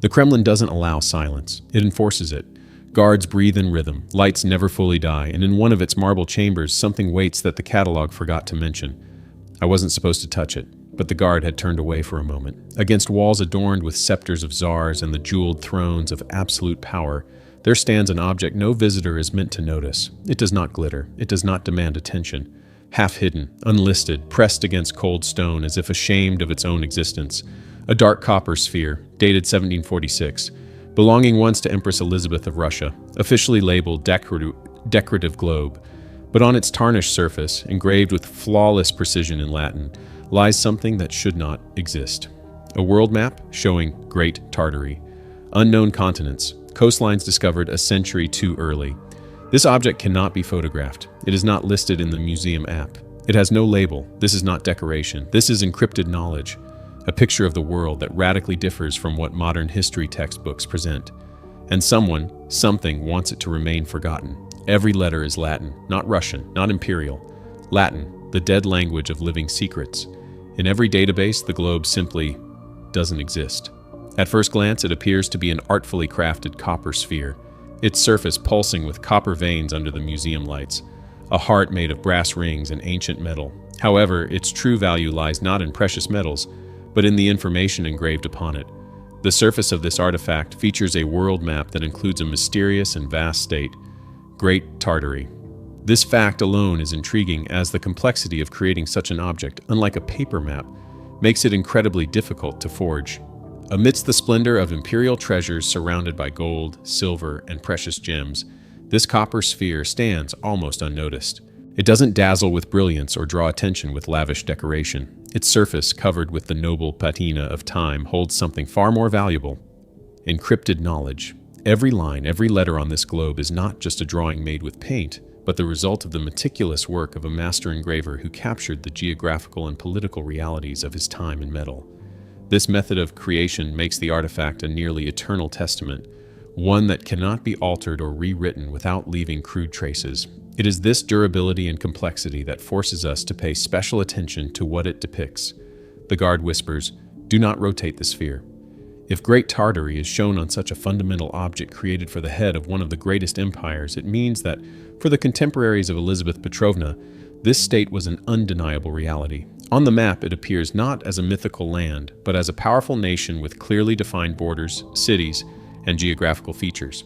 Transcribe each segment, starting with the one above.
The Kremlin doesn't allow silence, it enforces it. Guards breathe in rhythm, lights never fully die, and in one of its marble chambers something waits that the catalog forgot to mention. I wasn't supposed to touch it, but the guard had turned away for a moment. Against walls adorned with scepters of czars and the jeweled thrones of absolute power, there stands an object no visitor is meant to notice. It does not glitter, it does not demand attention. Half hidden, unlisted, pressed against cold stone as if ashamed of its own existence. A dark copper sphere, dated 1746, belonging once to Empress Elizabeth of Russia, officially labeled decorative globe. But on its tarnished surface, engraved with flawless precision in Latin, lies something that should not exist. A world map showing Great Tartary. Unknown continents, coastlines discovered a century too early. This object cannot be photographed. It is not listed in the museum app. It has no label. This is not decoration. This is encrypted knowledge. A picture of the world that radically differs from what modern history textbooks present. And something wants it to remain forgotten. Every letter is Latin, not Russian, not imperial. Latin, the dead language of living secrets. In every database, the globe simply doesn't exist. At first glance, it appears to be an artfully crafted copper sphere, its surface pulsing with copper veins under the museum lights, a heart made of brass rings and ancient metal. However, its true value lies not in precious metals, but in the information engraved upon it. The surface of this artifact features a world map that includes a mysterious and vast state, Great Tartary. This fact alone is intriguing, as the complexity of creating such an object, unlike a paper map, makes it incredibly difficult to forge. Amidst the splendor of imperial treasures surrounded by gold, silver, and precious gems, this copper sphere stands almost unnoticed. It doesn't dazzle with brilliance or draw attention with lavish decoration. Its surface, covered with the noble patina of time, holds something far more valuable: encrypted knowledge. Every line, every letter on this globe is not just a drawing made with paint, but the result of the meticulous work of a master engraver who captured the geographical and political realities of his time in metal. This method of creation makes the artifact a nearly eternal testament, one that cannot be altered or rewritten without leaving crude traces. It is this durability and complexity that forces us to pay special attention to what it depicts. The guard whispers, "Do not rotate the sphere." If Great Tartary is shown on such a fundamental object created for the head of one of the greatest empires, it means that, for the contemporaries of Elizabeth Petrovna, this state was an undeniable reality. On the map, it appears not as a mythical land, but as a powerful nation with clearly defined borders, cities, and geographical features.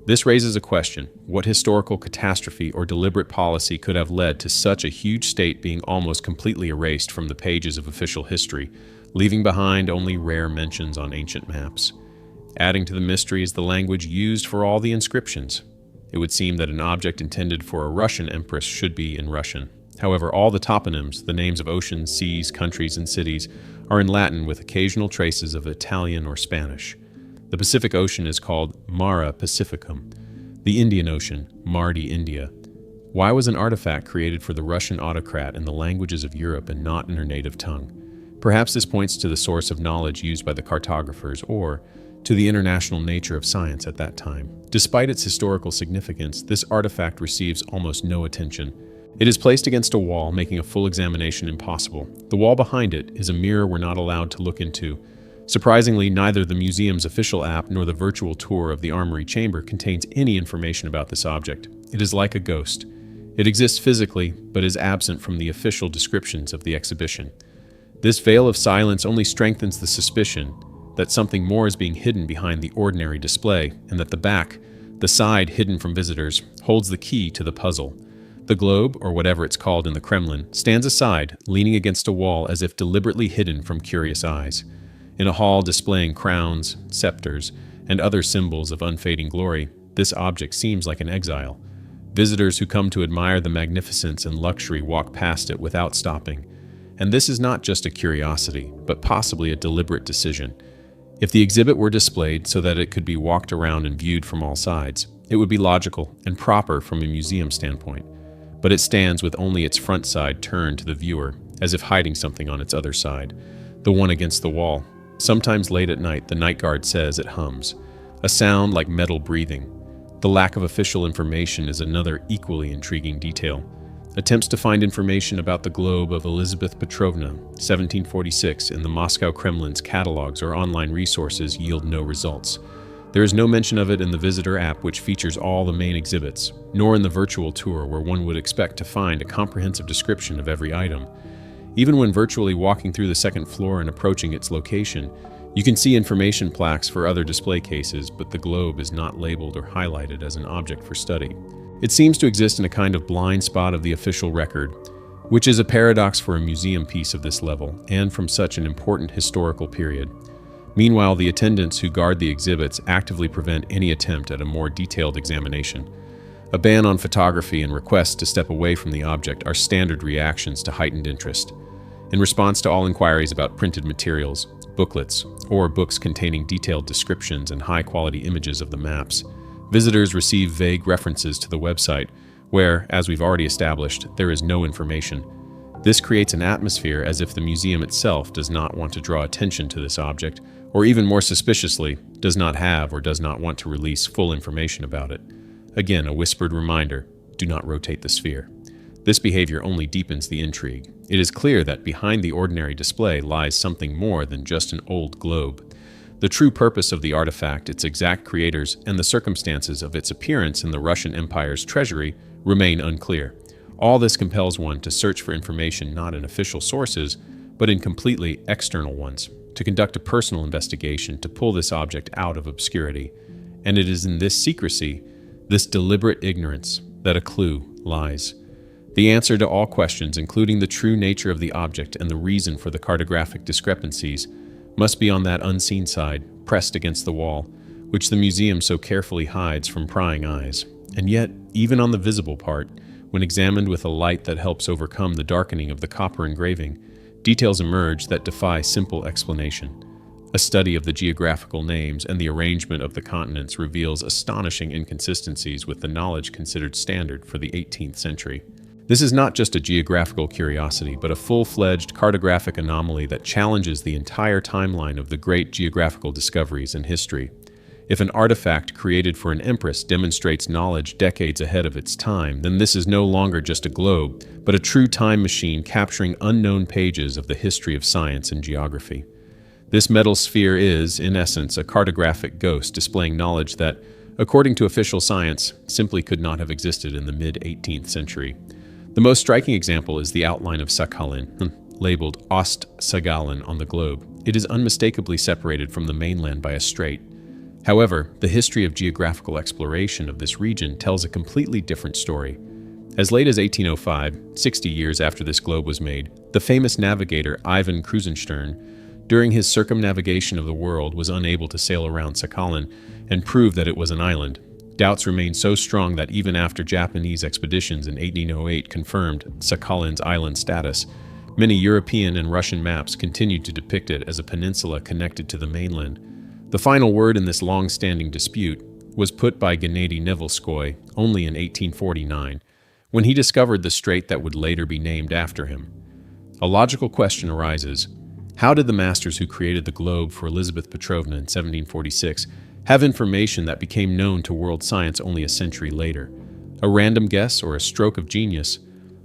This raises a question: what historical catastrophe or deliberate policy could have led to such a huge state being almost completely erased from the pages of official history, leaving behind only rare mentions on ancient maps? Adding to the mystery is the language used for all the inscriptions. It would seem that an object intended for a Russian empress should be in Russian. However, all the toponyms, the names of oceans, seas, countries, and cities, are in Latin with occasional traces of Italian or Spanish. The Pacific Ocean is called Mare Pacificum, the Indian Ocean, Mar di India. Why was an artifact created for the Russian autocrat in the languages of Europe and not in her native tongue? Perhaps this points to the source of knowledge used by the cartographers, or to the international nature of science at that time. Despite its historical significance, this artifact receives almost no attention. It is placed against a wall, making a full examination impossible. The wall behind it is a mirror we're not allowed to look into. Surprisingly, neither the museum's official app nor the virtual tour of the armory chamber contains any information about this object. It is like a ghost. It exists physically, but is absent from the official descriptions of the exhibition. This veil of silence only strengthens the suspicion that something more is being hidden behind the ordinary display, and that the back, the side hidden from visitors, holds the key to the puzzle. The globe, or whatever it's called in the Kremlin, stands aside, leaning against a wall as if deliberately hidden from curious eyes. In a hall displaying crowns, scepters, and other symbols of unfading glory, this object seems like an exile. Visitors who come to admire the magnificence and luxury walk past it without stopping. And this is not just a curiosity, but possibly a deliberate decision. If the exhibit were displayed so that it could be walked around and viewed from all sides, it would be logical and proper from a museum standpoint. But it stands with only its front side turned to the viewer, as if hiding something on its other side, the one against the wall. Sometimes late at night, the night guard says it hums, a sound like metal breathing. The lack of official information is another equally intriguing detail. Attempts to find information about the globe of Elizabeth Petrovna, 1746, in the Moscow Kremlin's catalogs or online resources yield no results. There is no mention of it in the visitor app, which features all the main exhibits, nor in the virtual tour, where one would expect to find a comprehensive description of every item. Even when virtually walking through the second floor and approaching its location, you can see information plaques for other display cases, but the globe is not labeled or highlighted as an object for study. It seems to exist in a kind of blind spot of the official record, which is a paradox for a museum piece of this level and from such an important historical period. Meanwhile, the attendants who guard the exhibits actively prevent any attempt at a more detailed examination. A ban on photography and requests to step away from the object are standard reactions to heightened interest. In response to all inquiries about printed materials, booklets, or books containing detailed descriptions and high-quality images of the maps, visitors receive vague references to the website, where, as we've already established, there is no information. This creates an atmosphere as if the museum itself does not want to draw attention to this object, or even more suspiciously, does not have or does not want to release full information about it. Again, a whispered reminder, do not rotate the sphere. This behavior only deepens the intrigue. It is clear that behind the ordinary display lies something more than just an old globe. The true purpose of the artifact, its exact creators, and the circumstances of its appearance in the Russian Empire's treasury remain unclear. All this compels one to search for information not in official sources, but in completely external ones, to conduct a personal investigation to pull this object out of obscurity. And it is in this secrecy, this deliberate ignorance, that a clue lies. The answer to all questions, including the true nature of the object and the reason for the cartographic discrepancies, must be on that unseen side, pressed against the wall, which the museum so carefully hides from prying eyes. And yet, even on the visible part, when examined with a light that helps overcome the darkening of the copper engraving, details emerge that defy simple explanation. A study of the geographical names and the arrangement of the continents reveals astonishing inconsistencies with the knowledge considered standard for the 18th century. This is not just a geographical curiosity, but a full-fledged cartographic anomaly that challenges the entire timeline of the great geographical discoveries in history. If an artifact created for an empress demonstrates knowledge decades ahead of its time, then this is no longer just a globe, but a true time machine capturing unknown pages of the history of science and geography. This metal sphere is, in essence, a cartographic ghost displaying knowledge that, according to official science, simply could not have existed in the mid-18th century. The most striking example is the outline of Sakhalin, labeled Ost-Saghalin on the globe. It is unmistakably separated from the mainland by a strait. However, the history of geographical exploration of this region tells a completely different story. As late as 1805, 60 years after this globe was made, the famous navigator Ivan Krusenstern, during his circumnavigation of the world, was unable to sail around Sakhalin and prove that it was an island. Doubts remained so strong that even after Japanese expeditions in 1808 confirmed Sakhalin's island status, many European and Russian maps continued to depict it as a peninsula connected to the mainland. The final word in this long-standing dispute was put by Gennady Nevelskoy only in 1849, when he discovered the strait that would later be named after him. A logical question arises: how did the masters who created the globe for Elizabeth Petrovna in 1746 have information that became known to world science only a century later? A random guess or a stroke of genius?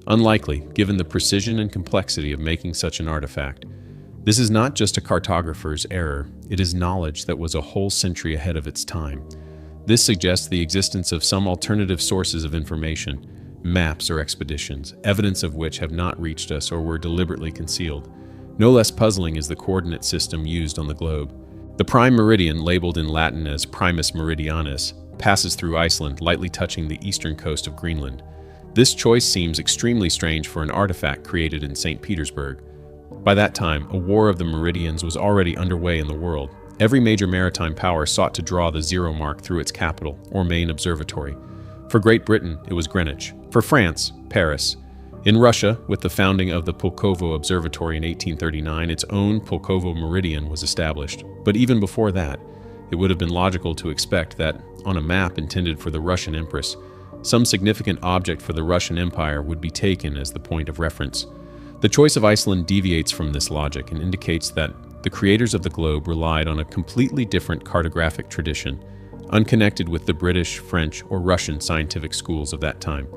Unlikely, given the precision and complexity of making such an artifact. This is not just a cartographer's error, it is knowledge that was a whole century ahead of its time. This suggests the existence of some alternative sources of information, maps or expeditions, evidence of which have not reached us or were deliberately concealed. No less puzzling is the coordinate system used on the globe. The prime meridian, labeled in Latin as Primus Meridianus, passes through Iceland, lightly touching the eastern coast of Greenland. This choice seems extremely strange for an artifact created in St. Petersburg. By that time, a war of the meridians was already underway in the world. Every major maritime power sought to draw the zero mark through its capital, or main observatory. For Great Britain, it was Greenwich. For France, Paris. In Russia, with the founding of the Pulkovo Observatory in 1839, its own Pulkovo Meridian was established. But even before that, it would have been logical to expect that, on a map intended for the Russian Empress, some significant object for the Russian Empire would be taken as the point of reference. The choice of Iceland deviates from this logic and indicates that the creators of the globe relied on a completely different cartographic tradition, unconnected with the British, French, or Russian scientific schools of that time.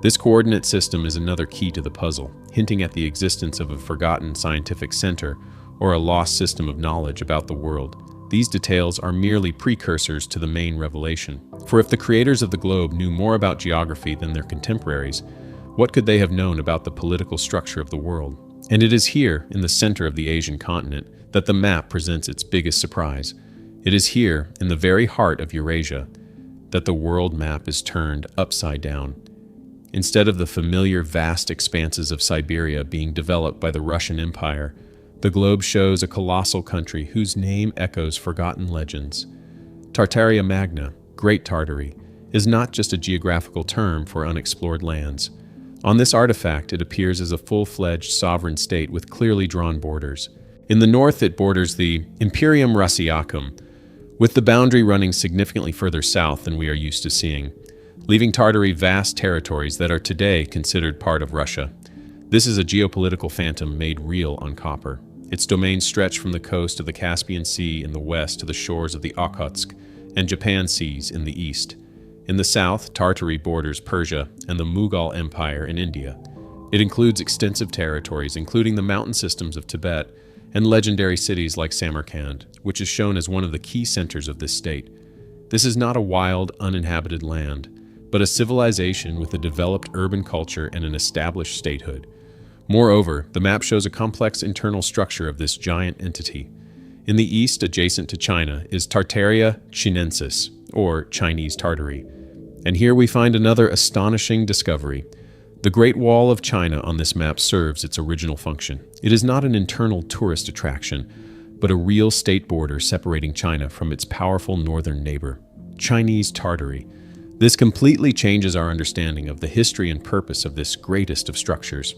This coordinate system is another key to the puzzle, hinting at the existence of a forgotten scientific center or a lost system of knowledge about the world. These details are merely precursors to the main revelation. For if the creators of the globe knew more about geography than their contemporaries, what could they have known about the political structure of the world? And it is here, in the center of the Asian continent, that the map presents its biggest surprise. It is here, in the very heart of Eurasia, that the world map is turned upside down. Instead of the familiar vast expanses of Siberia being developed by the Russian Empire, the globe shows a colossal country whose name echoes forgotten legends. Tartaria Magna, Great Tartary, is not just a geographical term for unexplored lands. On this artifact, it appears as a full-fledged sovereign state with clearly drawn borders. In the north, it borders the Imperium Russiacum, with the boundary running significantly further south than we are used to seeing, leaving Tartary vast territories that are today considered part of Russia. This is a geopolitical phantom made real on copper. Its domains stretch from the coast of the Caspian Sea in the west to the shores of the Okhotsk and Japan Seas in the east. In the south, Tartary borders Persia and the Mughal Empire in India. It includes extensive territories, including the mountain systems of Tibet and legendary cities like Samarkand, which is shown as one of the key centers of this state. This is not a wild, uninhabited land, but a civilization with a developed urban culture and an established statehood. Moreover, the map shows a complex internal structure of this giant entity. In the east, adjacent to China, is Tartaria Chinensis, or Chinese Tartary. And here we find another astonishing discovery. The Great Wall of China on this map serves its original function. It is not an internal tourist attraction, but a real state border separating China from its powerful northern neighbor, Chinese Tartary. This completely changes our understanding of the history and purpose of this greatest of structures.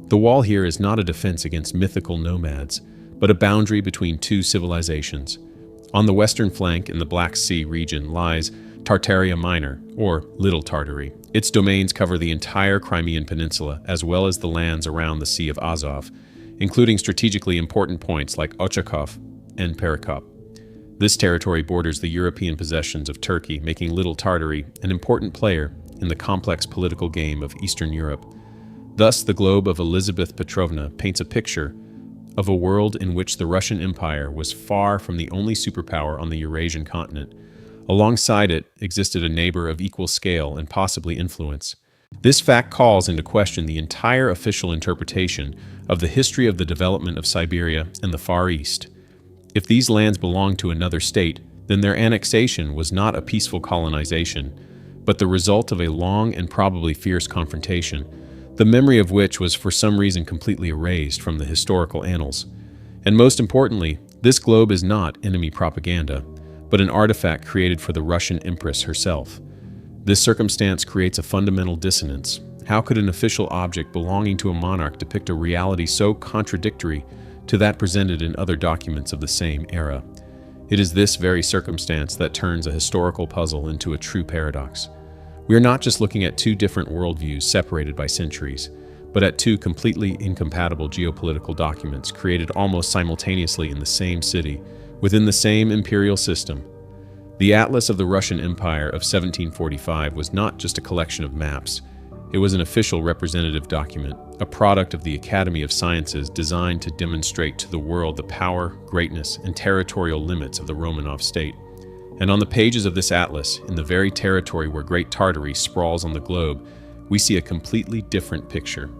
The wall here is not a defense against mythical nomads, but a boundary between two civilizations. On the western flank in the Black Sea region lies Tartaria Minor, or Little Tartary. Its domains cover the entire Crimean Peninsula, as well as the lands around the Sea of Azov, including strategically important points like Ochakov and Perekop. This territory borders the European possessions of Turkey, making Little Tartary an important player in the complex political game of Eastern Europe. Thus, the globe of Elizabeth Petrovna paints a picture of a world in which the Russian Empire was far from the only superpower on the Eurasian continent. Alongside it existed a neighbor of equal scale and possibly influence. This fact calls into question the entire official interpretation of the history of the development of Siberia and the Far East. If these lands belonged to another state, then their annexation was not a peaceful colonization, but the result of a long and probably fierce confrontation, the memory of which was for some reason completely erased from the historical annals. And most importantly, this globe is not enemy propaganda, but an artifact created for the Russian Empress herself. This circumstance creates a fundamental dissonance. How could an official object belonging to a monarch depict a reality so contradictory to that presented in other documents of the same era? It is this very circumstance that turns a historical puzzle into a true paradox. We are not just looking at two different worldviews separated by centuries, but at two completely incompatible geopolitical documents created almost simultaneously in the same city, within the same imperial system. The Atlas of the Russian Empire of 1745 was not just a collection of maps. It was an official representative document, a product of the Academy of Sciences designed to demonstrate to the world the power, greatness, and territorial limits of the Romanov state. And on the pages of this atlas, in the very territory where Great Tartary sprawls on the globe, we see a completely different picture.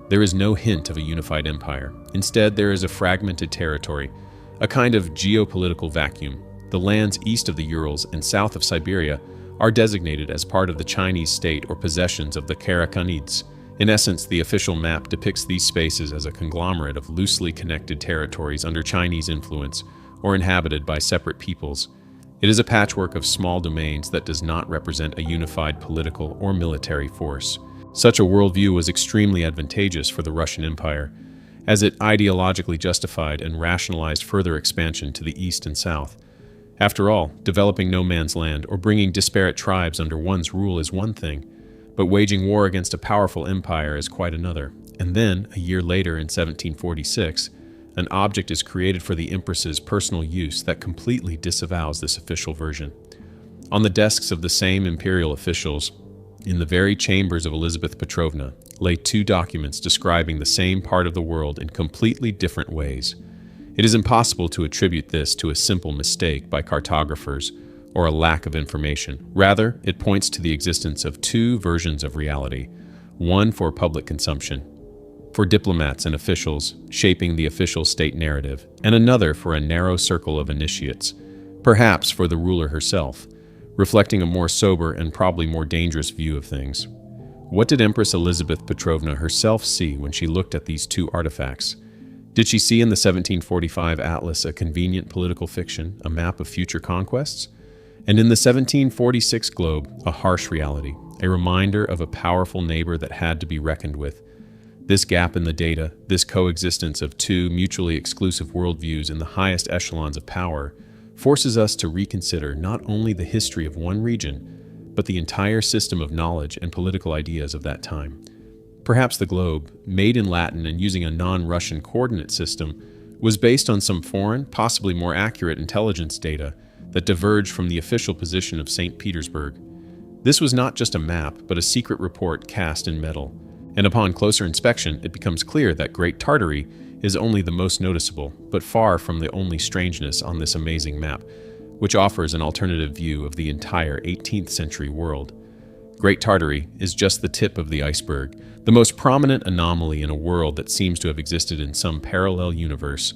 There is no hint of a unified empire. Instead, there is a fragmented territory, a kind of geopolitical vacuum. The lands east of the Urals and south of Siberia are designated as part of the Chinese state or possessions of the Karakhanids. In essence, the official map depicts these spaces as a conglomerate of loosely connected territories under Chinese influence or inhabited by separate peoples. It is a patchwork of small domains that does not represent a unified political or military force. Such a worldview was extremely advantageous for the Russian Empire, as it ideologically justified and rationalized further expansion to the east and south. After all, developing no man's land or bringing disparate tribes under one's rule is one thing, but waging war against a powerful empire is quite another. And then, a year later in 1746, an object is created for the Empress's personal use that completely disavows this official version. On the desks of the same imperial officials, In the very chambers of Elizabeth Petrovna lay two documents describing the same part of the world in completely different ways. It is impossible to attribute this to a simple mistake by cartographers or a lack of information. Rather, it points to the existence of two versions of reality, one for public consumption, for diplomats and officials shaping the official state narrative, and another for a narrow circle of initiates, perhaps for the ruler herself, reflecting a more sober and probably more dangerous view of things. What did Empress Elizabeth Petrovna herself see when she looked at these two artifacts? Did she see in the 1745 atlas a convenient political fiction, a map of future conquests? And in the 1746 globe, a harsh reality, a reminder of a powerful neighbor that had to be reckoned with? This gap in the data, this coexistence of two mutually exclusive worldviews in the highest echelons of power, forces us to reconsider not only the history of one region, but the entire system of knowledge and political ideas of that time. Perhaps the globe, made in Latin and using a non-Russian coordinate system, was based on some foreign, possibly more accurate intelligence data that diverged from the official position of St. Petersburg. This was not just a map, but a secret report cast in metal, and upon closer inspection, it becomes clear that Great Tartary is only the most noticeable, but far from the only strangeness on this amazing map, which offers an alternative view of the entire 18th century world. Great Tartary is just the tip of the iceberg, the most prominent anomaly in a world that seems to have existed in some parallel universe.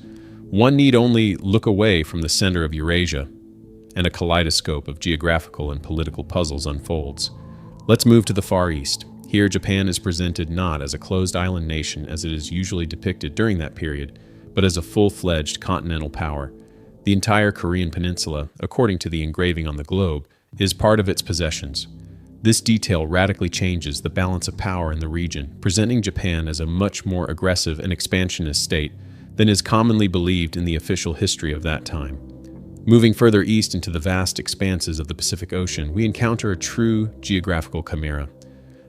One need only look away from the center of Eurasia, and a kaleidoscope of geographical and political puzzles unfolds. Let's move to the Far East. Here, Japan is presented not as a closed island nation as it is usually depicted during that period, but as a full-fledged continental power. The entire Korean peninsula, according to the engraving on the globe, is part of its possessions. This detail radically changes the balance of power in the region, presenting Japan as a much more aggressive and expansionist state than is commonly believed in the official history of that time. Moving further east into the vast expanses of the Pacific Ocean, we encounter a true geographical chimera.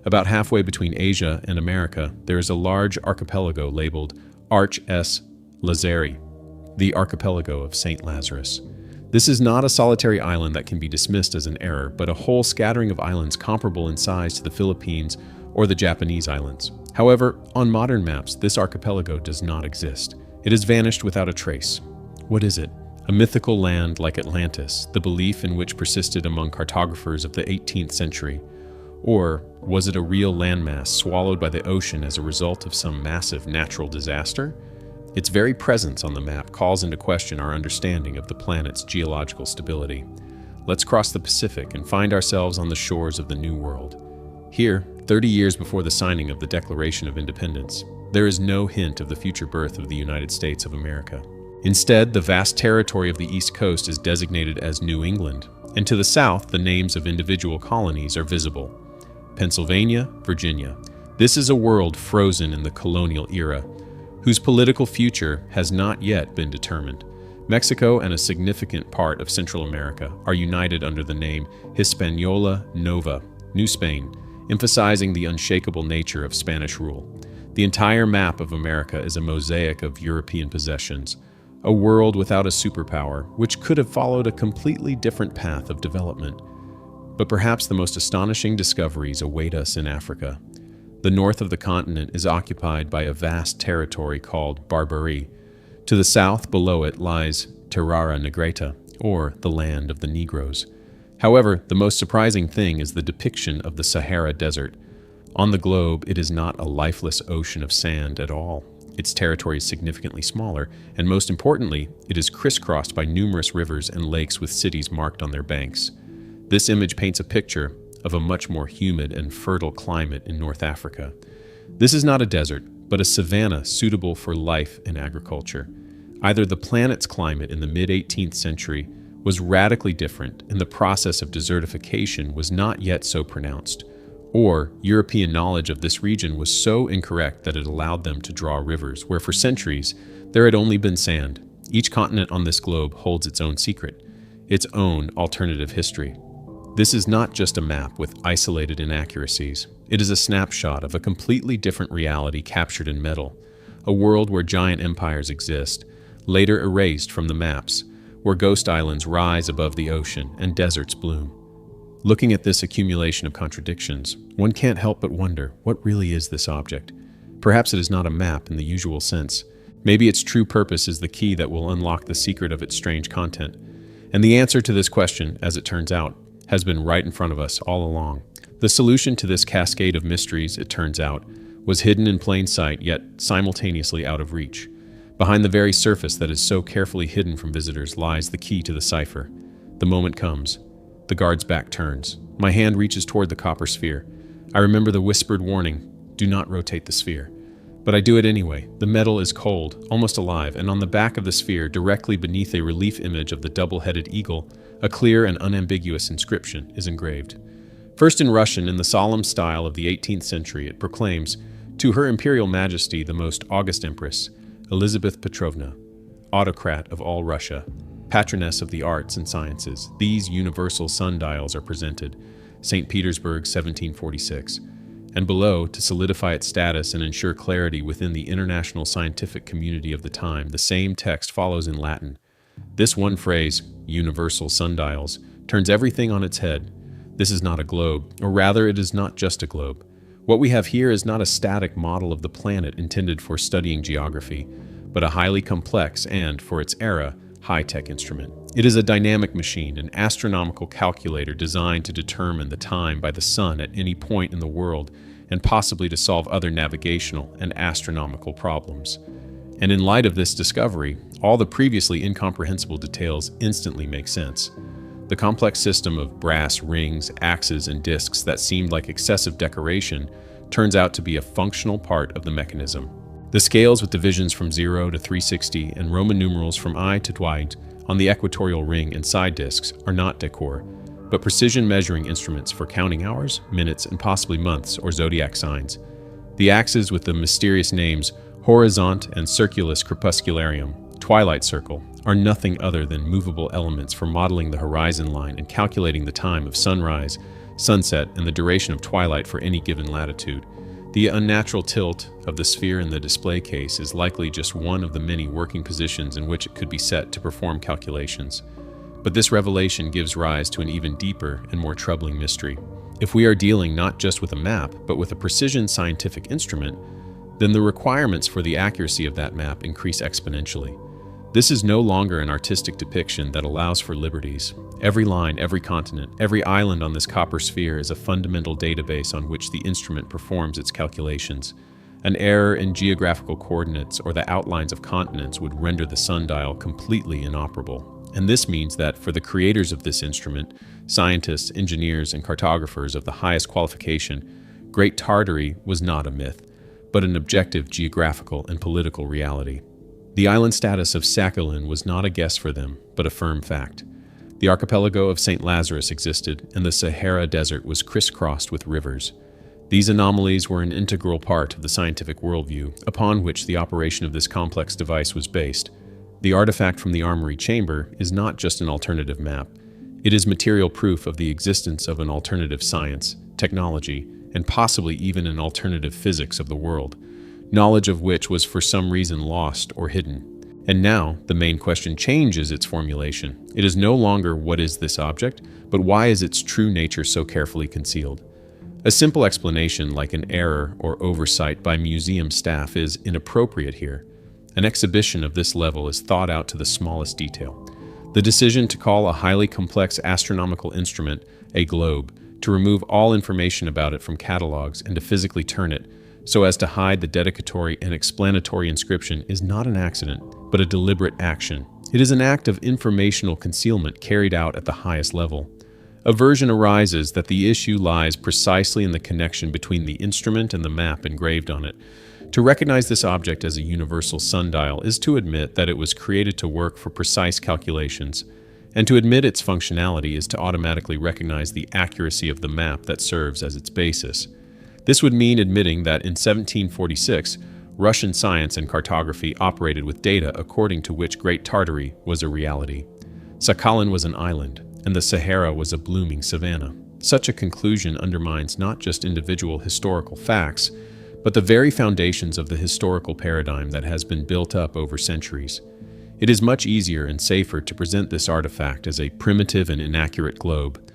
About halfway between Asia and America, there is a large archipelago labeled Arch S. Lazari, the archipelago of St. Lazarus. This is not a solitary island that can be dismissed as an error, but a whole scattering of islands comparable in size to the Philippines or the Japanese islands. However, on modern maps, this archipelago does not exist. It has vanished without a trace. What is it? A mythical land like Atlantis, the belief in which persisted among cartographers of the 18th century? Or was it a real landmass swallowed by the ocean as a result of some massive natural disaster? Its very presence on the map calls into question our understanding of the planet's geological stability. Let's cross the Pacific and find ourselves on the shores of the New World. Here, 30 years before the signing of the Declaration of Independence, there is no hint of the future birth of the United States of America. Instead, the vast territory of the East Coast is designated as New England, and to the south, the names of individual colonies are visible. Pennsylvania, Virginia. This is a world frozen in the colonial era, whose political future has not yet been determined. Mexico and a significant part of Central America are united under the name Hispaniola Nova, New Spain, emphasizing the unshakable nature of Spanish rule. The entire map of America is a mosaic of European possessions, a world without a superpower, which could have followed a completely different path of development. But perhaps the most astonishing discoveries await us in Africa. The north of the continent is occupied by a vast territory called Barbary. To the south, below it, lies Terra Negrita, or the land of the Negroes. However, the most surprising thing is the depiction of the Sahara Desert. On the globe, it is not a lifeless ocean of sand at all. Its territory is significantly smaller, and most importantly, it is crisscrossed by numerous rivers and lakes with cities marked on their banks. This image paints a picture of a much more humid and fertile climate in North Africa. This is not a desert, but a savanna suitable for life and agriculture. Either the planet's climate in the mid-18th century was radically different and the process of desertification was not yet so pronounced, or European knowledge of this region was so incorrect that it allowed them to draw rivers where for centuries there had only been sand. Each continent on this globe holds its own secret, its own alternative history. This is not just a map with isolated inaccuracies. It is a snapshot of a completely different reality captured in metal, a world where giant empires exist, later erased from the maps, where ghost islands rise above the ocean and deserts bloom. Looking at this accumulation of contradictions, one can't help but wonder, what really is this object? Perhaps it is not a map in the usual sense. Maybe its true purpose is the key that will unlock the secret of its strange content. And the answer to this question, as it turns out, has been right in front of us all along. The solution to this cascade of mysteries, it turns out, was hidden in plain sight, yet simultaneously out of reach. Behind the very surface that is so carefully hidden from visitors lies the key to the cipher. The moment comes. The guard's back turns. My hand reaches toward the copper sphere. I remember the whispered warning, do not rotate the sphere. But I do it anyway. The metal is cold, almost alive, and on the back of the sphere, directly beneath a relief image of the double-headed eagle, a clear and unambiguous inscription is engraved. First in Russian, in the solemn style of the 18th century, it proclaims, "To Her Imperial Majesty, the Most August Empress, Elizabeth Petrovna, autocrat of all Russia, patroness of the arts and sciences, these universal sundials are presented, St. Petersburg, 1746. And below, to solidify its status and ensure clarity within the international scientific community of the time, the same text follows in Latin. This one phrase, universal sundials, turns everything on its head. This is not a globe, or rather it is not just a globe. What we have here is not a static model of the planet intended for studying geography, but a highly complex and, for its era, high-tech instrument. It is a dynamic machine, an astronomical calculator designed to determine the time by the sun at any point in the world and possibly to solve other navigational and astronomical problems. And in light of this discovery, all the previously incomprehensible details instantly make sense. The complex system of brass rings, axes, and discs that seemed like excessive decoration turns out to be a functional part of the mechanism. The scales with divisions from 0 to 360 and Roman numerals from I to Dwight on the equatorial ring and side discs are not decor, but precision measuring instruments for counting hours, minutes, and possibly months or zodiac signs. The axes with the mysterious names Horizont and Circulus Crepuscularium, Twilight Circle, are nothing other than movable elements for modeling the horizon line and calculating the time of sunrise, sunset, and the duration of twilight for any given latitude. The unnatural tilt of the sphere in the display case is likely just one of the many working positions in which it could be set to perform calculations. But this revelation gives rise to an even deeper and more troubling mystery. If we are dealing not just with a map, but with a precision scientific instrument, then the requirements for the accuracy of that map increase exponentially. This is no longer an artistic depiction that allows for liberties. Every line, every continent, every island on this copper sphere is a fundamental database on which the instrument performs its calculations. An error in geographical coordinates or the outlines of continents would render the sundial completely inoperable. And this means that for the creators of this instrument, scientists, engineers, and cartographers of the highest qualification, Great Tartary was not a myth, but an objective geographical and political reality. The island status of Sakhalin was not a guess for them, but a firm fact. The archipelago of St. Lazarus existed, and the Sahara Desert was crisscrossed with rivers. These anomalies were an integral part of the scientific worldview, upon which the operation of this complex device was based. The artifact from the armory chamber is not just an alternative map. It is material proof of the existence of an alternative science, technology, and possibly even an alternative physics of the world, knowledge of which was for some reason lost or hidden. And now, the main question changes its formulation. It is no longer what is this object, but why is its true nature so carefully concealed? A simple explanation like an error or oversight by museum staff is inappropriate here. An exhibition of this level is thought out to the smallest detail. The decision to call a highly complex astronomical instrument a globe, to remove all information about it from catalogs and to physically turn it so as to hide the dedicatory and explanatory inscription is not an accident, but a deliberate action. It is an act of informational concealment carried out at the highest level. Aversion arises that the issue lies precisely in the connection between the instrument and the map engraved on it. To recognize this object as a universal sundial is to admit that it was created to work for precise calculations, and to admit its functionality is to automatically recognize the accuracy of the map that serves as its basis. This would mean admitting that in 1746, Russian science and cartography operated with data according to which Great Tartary was a reality. Sakhalin was an island, and the Sahara was a blooming savanna. Such a conclusion undermines not just individual historical facts, but the very foundations of the historical paradigm that has been built up over centuries. It is much easier and safer to present this artifact as a primitive and inaccurate globe,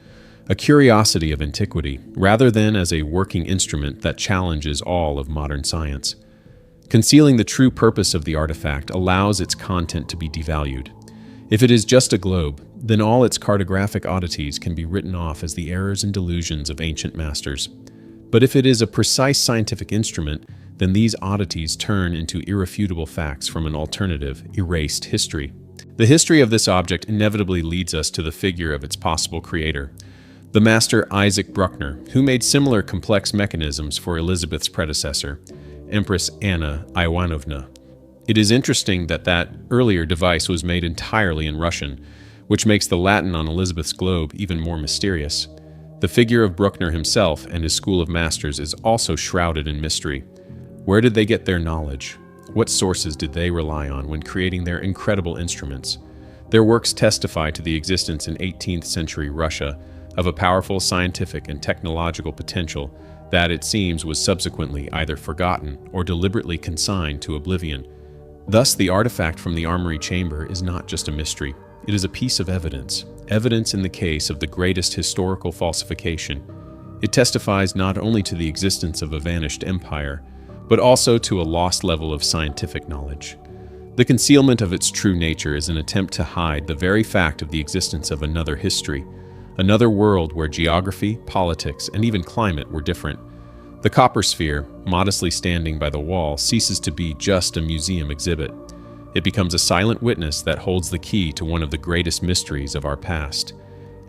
a curiosity of antiquity, rather than as a working instrument that challenges all of modern science. Concealing the true purpose of the artifact allows its content to be devalued. If it is just a globe, then all its cartographic oddities can be written off as the errors and delusions of ancient masters. But if it is a precise scientific instrument, then these oddities turn into irrefutable facts from an alternative, erased history. The history of this object inevitably leads us to the figure of its possible creator, the master Isaac Bruckner, who made similar complex mechanisms for Elizabeth's predecessor, Empress Anna Ivanovna. It is interesting that earlier device was made entirely in Russian, which makes the Latin on Elizabeth's globe even more mysterious. The figure of Bruckner himself and his school of masters is also shrouded in mystery. Where did they get their knowledge? What sources did they rely on when creating their incredible instruments? Their works testify to the existence in 18th century Russia of a powerful scientific and technological potential that, it seems, was subsequently either forgotten or deliberately consigned to oblivion. Thus, the artifact from the armory chamber is not just a mystery. It is a piece of evidence in the case of the greatest historical falsification. It testifies not only to the existence of a vanished empire, but also to a lost level of scientific knowledge. The concealment of its true nature is an attempt to hide the very fact of the existence of another history, another world where geography, politics, and even climate were different. The copper sphere, modestly standing by the wall, ceases to be just a museum exhibit. It becomes a silent witness that holds the key to one of the greatest mysteries of our past.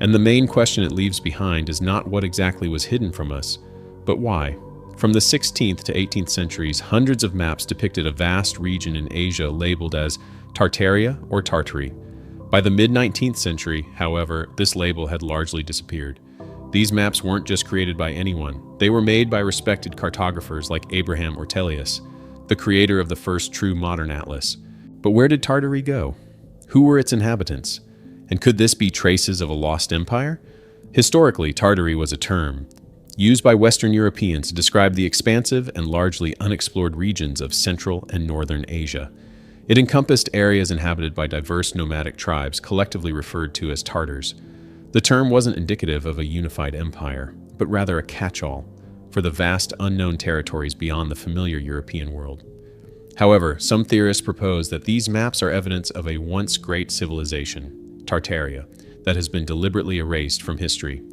And the main question it leaves behind is not what exactly was hidden from us, but why. From the 16th to 18th centuries, hundreds of maps depicted a vast region in Asia labeled as Tartaria or Tartary. By the mid-19th century, however, this label had largely disappeared. These maps weren't just created by anyone. They were made by respected cartographers like Abraham Ortelius, the creator of the first true modern atlas. But where did Tartary go? Who were its inhabitants? And could this be traces of a lost empire? Historically, Tartary was a term used by Western Europeans to describe the expansive and largely unexplored regions of Central and Northern Asia. It encompassed areas inhabited by diverse nomadic tribes, collectively referred to as Tartars. The term wasn't indicative of a unified empire, but rather a catch-all for the vast unknown territories beyond the familiar European world. However, some theorists propose that these maps are evidence of a once great civilization, Tartaria, that has been deliberately erased from history.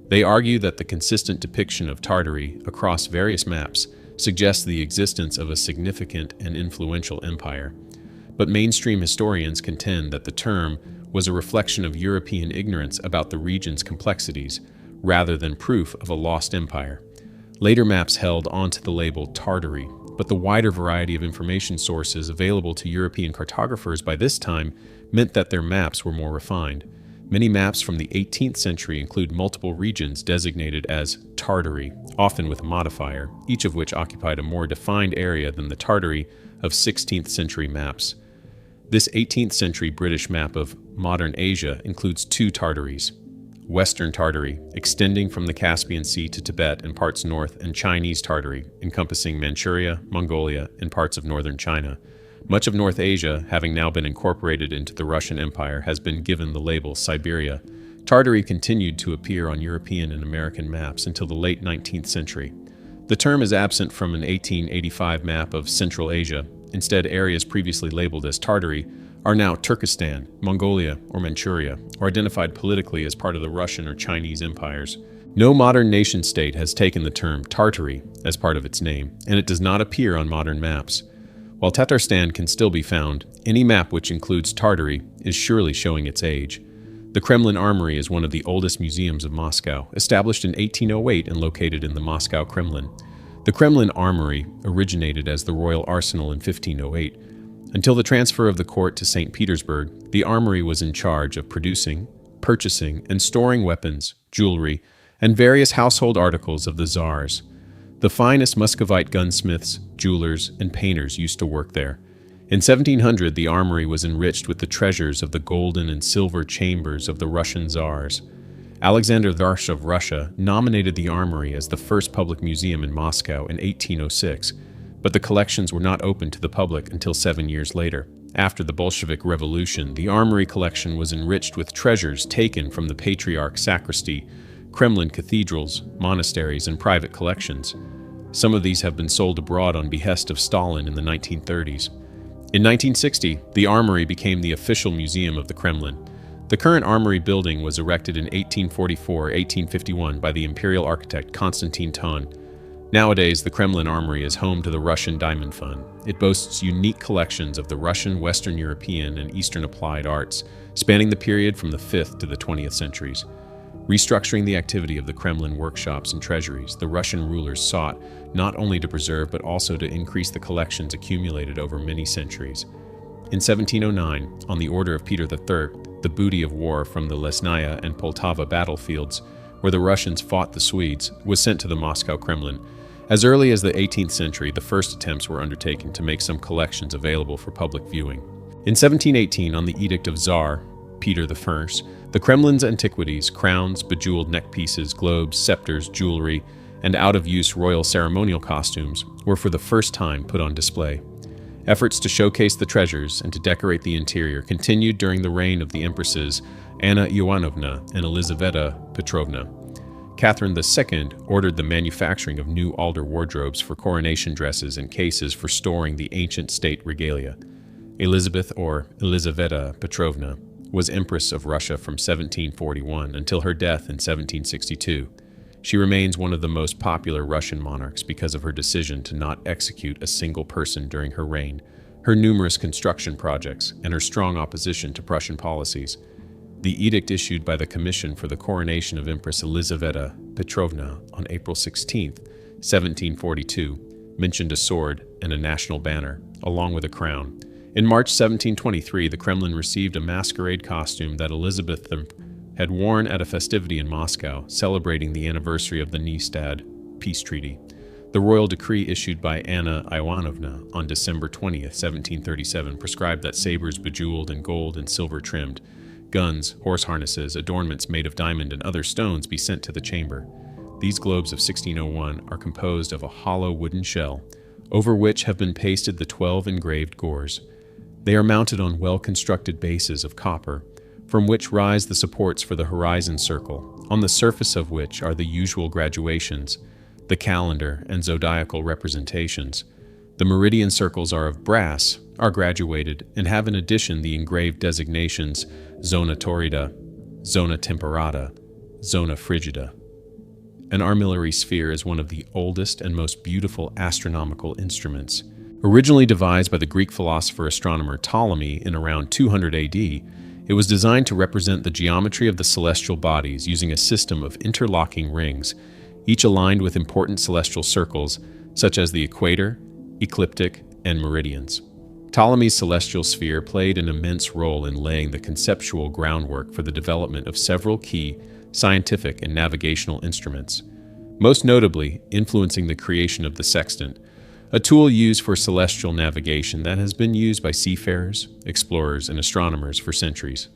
They argue that the consistent depiction of Tartary across various maps suggests the existence of a significant and influential empire. But mainstream historians contend that the term was a reflection of European ignorance about the region's complexities, rather than proof of a lost empire. Later maps held onto the label Tartary, but the wider variety of information sources available to European cartographers by this time meant that their maps were more refined. Many maps from the 18th century include multiple regions designated as Tartary, often with a modifier, each of which occupied a more defined area than the Tartary of 16th century maps. This 18th century British map of modern Asia includes two Tartaries: Western Tartary, extending from the Caspian Sea to Tibet and parts north, and Chinese Tartary, encompassing Manchuria, Mongolia, and parts of northern China. Much of North Asia, having now been incorporated into the Russian Empire, has been given the label Siberia. Tartary continued to appear on European and American maps until the late 19th century. The term is absent from an 1885 map of Central Asia. Instead, areas previously labeled as Tartary are now Turkestan, Mongolia, or Manchuria, or identified politically as part of the Russian or Chinese empires. No modern nation-state has taken the term Tartary as part of its name, and it does not appear on modern maps. While Tatarstan can still be found, any map which includes Tartary is surely showing its age. The Kremlin Armory is one of the oldest museums of Moscow, established in 1808 and located in the Moscow Kremlin. The Kremlin Armory originated as the Royal Arsenal in 1508. Until the transfer of the court to St. Petersburg, the armory was in charge of producing, purchasing, and storing weapons, jewelry, and various household articles of the Tsars. The finest Muscovite gunsmiths, jewelers, and painters used to work there. In 1700, the armory was enriched with the treasures of the golden and silver chambers of the Russian Tsars. Alexander Darsh of Russia nominated the armory as the first public museum in Moscow in 1806, but the collections were not open to the public until 7 years later. After the Bolshevik Revolution, the armory collection was enriched with treasures taken from the Patriarch's sacristy Kremlin cathedrals, monasteries, and private collections. Some of these have been sold abroad on behest of Stalin in the 1930s. In 1960, the armory became the official museum of the Kremlin. The current armory building was erected in 1844-1851 by the imperial architect Konstantin Thon. Nowadays, the Kremlin Armory is home to the Russian Diamond Fund. It boasts unique collections of the Russian, Western European, and Eastern applied arts, spanning the period from the 5th to the 20th centuries. Restructuring the activity of the Kremlin workshops and treasuries, the Russian rulers sought not only to preserve but also to increase the collections accumulated over many centuries. In 1709, on the order of Peter III, the booty of war from the Lesnaya and Poltava battlefields, where the Russians fought the Swedes, was sent to the Moscow Kremlin. As early as the 18th century, the first attempts were undertaken to make some collections available for public viewing. In 1718, on the edict of Tsar Peter I, the Kremlin's antiquities, crowns, bejeweled neckpieces, globes, scepters, jewelry, and out-of-use royal ceremonial costumes were for the first time put on display. Efforts to showcase the treasures and to decorate the interior continued during the reign of the empresses Anna Ivanovna and Elizaveta Petrovna. Catherine II ordered the manufacturing of new altar wardrobes for coronation dresses and cases for storing the ancient state regalia. Elizabeth, or Elizaveta Petrovna, was Empress of Russia from 1741 until her death in 1762. She remains one of the most popular Russian monarchs because of her decision to not execute a single person during her reign, her numerous construction projects, and her strong opposition to Prussian policies. The edict issued by the Commission for the Coronation of Empress Elizaveta Petrovna on April 16, 1742, mentioned a sword and a national banner, along with a crown. In March 1723, the Kremlin received a masquerade costume that Elizabeth had worn at a festivity in Moscow, celebrating the anniversary of the Nystad peace treaty. The royal decree issued by Anna Ivanovna on December 20, 1737, prescribed that sabers bejeweled and gold and silver trimmed, guns, horse harnesses, adornments made of diamond and other stones be sent to the chamber. These globes of 1601 are composed of a hollow wooden shell, over which have been pasted the 12 engraved gores. They are mounted on well-constructed bases of copper, from which rise the supports for the horizon circle, on the surface of which are the usual graduations, the calendar and zodiacal representations. The meridian circles are of brass, are graduated, and have in addition the engraved designations zona torrida, zona temperata, zona frigida. An armillary sphere is one of the oldest and most beautiful astronomical instruments. Originally devised by the Greek philosopher-astronomer Ptolemy in around 200 AD, it was designed to represent the geometry of the celestial bodies using a system of interlocking rings, each aligned with important celestial circles such as the equator, ecliptic, and meridians. Ptolemy's celestial sphere played an immense role in laying the conceptual groundwork for the development of several key scientific and navigational instruments, most notably influencing the creation of the sextant, a tool used for celestial navigation that has been used by seafarers, explorers, and astronomers for centuries.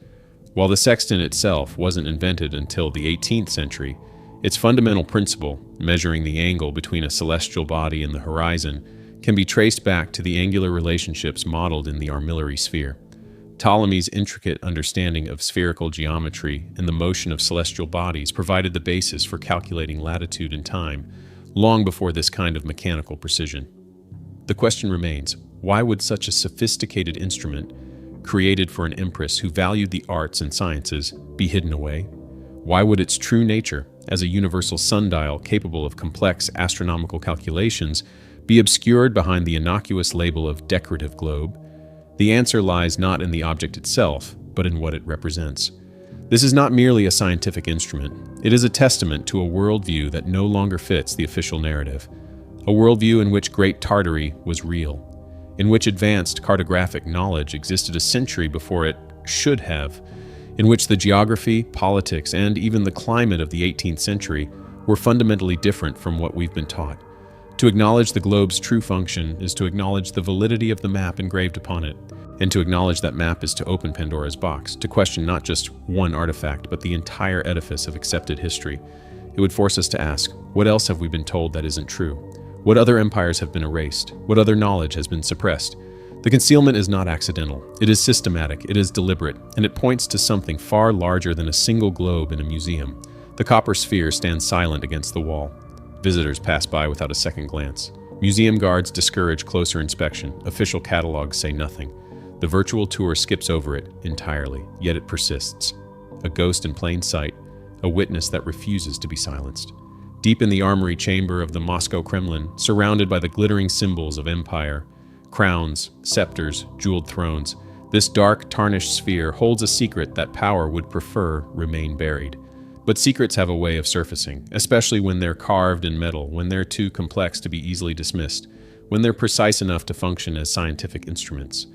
While the sextant itself wasn't invented until the 18th century, its fundamental principle, measuring the angle between a celestial body and the horizon, can be traced back to the angular relationships modeled in the armillary sphere. Ptolemy's intricate understanding of spherical geometry and the motion of celestial bodies provided the basis for calculating latitude and time, long before this kind of mechanical precision. The question remains, why would such a sophisticated instrument, created for an empress who valued the arts and sciences, be hidden away? Why would its true nature, as a universal sundial capable of complex astronomical calculations, be obscured behind the innocuous label of decorative globe? The answer lies not in the object itself, but in what it represents. This is not merely a scientific instrument. It is a testament to a worldview that no longer fits the official narrative. A worldview in which Great Tartary was real, in which advanced cartographic knowledge existed a century before it should have, in which the geography, politics, and even the climate of the 18th century were fundamentally different from what we've been taught. To acknowledge the globe's true function is to acknowledge the validity of the map engraved upon it, and to acknowledge that map is to open Pandora's box, to question not just one artifact, but the entire edifice of accepted history. It would force us to ask, what else have we been told that isn't true? What other empires have been erased? What other knowledge has been suppressed? The concealment is not accidental. It is systematic, it is deliberate, and it points to something far larger than a single globe in a museum. The copper sphere stands silent against the wall. Visitors pass by without a second glance. Museum guards discourage closer inspection. Official catalogs say nothing. The virtual tour skips over it entirely, yet it persists. A ghost in plain sight, a witness that refuses to be silenced. Deep in the armory chamber of the Moscow Kremlin, surrounded by the glittering symbols of empire, crowns, scepters, jeweled thrones, this dark, tarnished sphere holds a secret that power would prefer remain buried. But secrets have a way of surfacing, especially when they're carved in metal, when they're too complex to be easily dismissed, when they're precise enough to function as scientific instruments.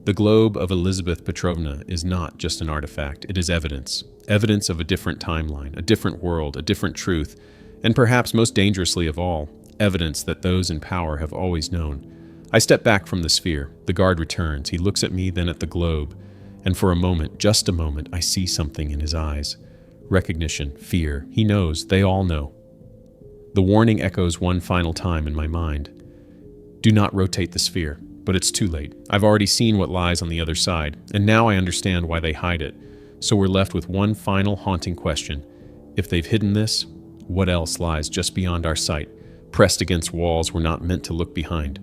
The globe of Elizabeth Petrovna is not just an artifact, it is evidence. Evidence of a different timeline, a different world, a different truth, and perhaps most dangerously of all, evidence that those in power have always known. I step back from the sphere. The guard returns. He looks at me, then at the globe, and for a moment, just a moment, I see something in his eyes. Recognition, fear. He knows. They all know. The warning echoes one final time in my mind. Do not rotate the sphere. But it's too late. I've already seen what lies on the other side, and now I understand why they hide it. So we're left with one final haunting question. If they've hidden this, what else lies just beyond our sight, pressed against walls we're not meant to look behind?